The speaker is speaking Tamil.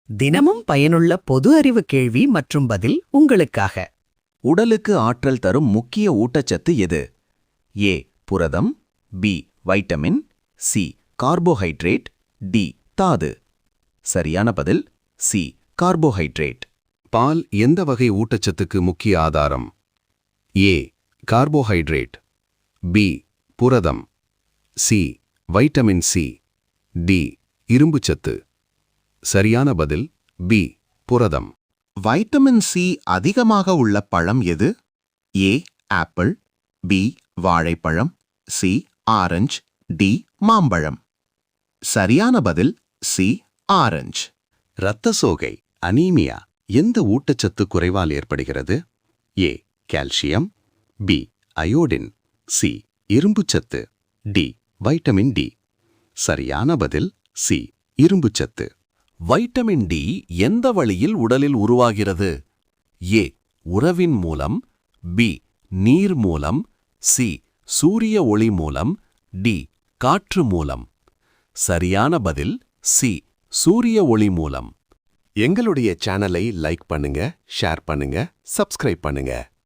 தினமும் பயனுள்ள பொது அறிவு கேள்வி மற்றும் பதில் உங்களுக்காக. உடலுக்கு ஆற்றல் தரும் முக்கிய ஊட்டச்சத்து எது? ஏ புரதம், B vitamin, C carbohydrate, D தாது. சரியான பதில் சி கார்போஹைட்ரேட். பால் எந்த வகை ஊட்டச்சத்துக்கு முக்கிய ஆதாரம்? ஏ கார்போஹைட்ரேட், பி புரதம், சி வைட்டமின் சி, டி இரும்புச்சத்து. சரியான பதில் பி புரதம். வைட்டமின் சி அதிகமாக உள்ள பழம் எது? ஏ ஆப்பிள், பி வாழைப்பழம், சி ஆரஞ்சு, டி மாம்பழம். சரியான பதில் சி ஆரஞ்சு. இரத்த சோகை அனீமியா எந்த ஊட்டச்சத்து குறைவால் ஏற்படுகிறது? A calcium, B iodine, C இரும்புச்சத்து, டி வைட்டமின் டி. சரியான பதில் சி இரும்புச்சத்து. வைட்டமின் டி எந்த வழியில் உடலில் உருவாகிறது? ஏ உறவின் மூலம், பி நீர் மூலம், சி சூரிய ஒளி மூலம், டி காற்று மூலம். சரியான பதில் சி சூரிய ஒளி மூலம். எங்களுடைய சேனலை லைக் பண்ணுங்க, ஷேர் பண்ணுங்க, சப்ஸ்கிரைப் பண்ணுங்க.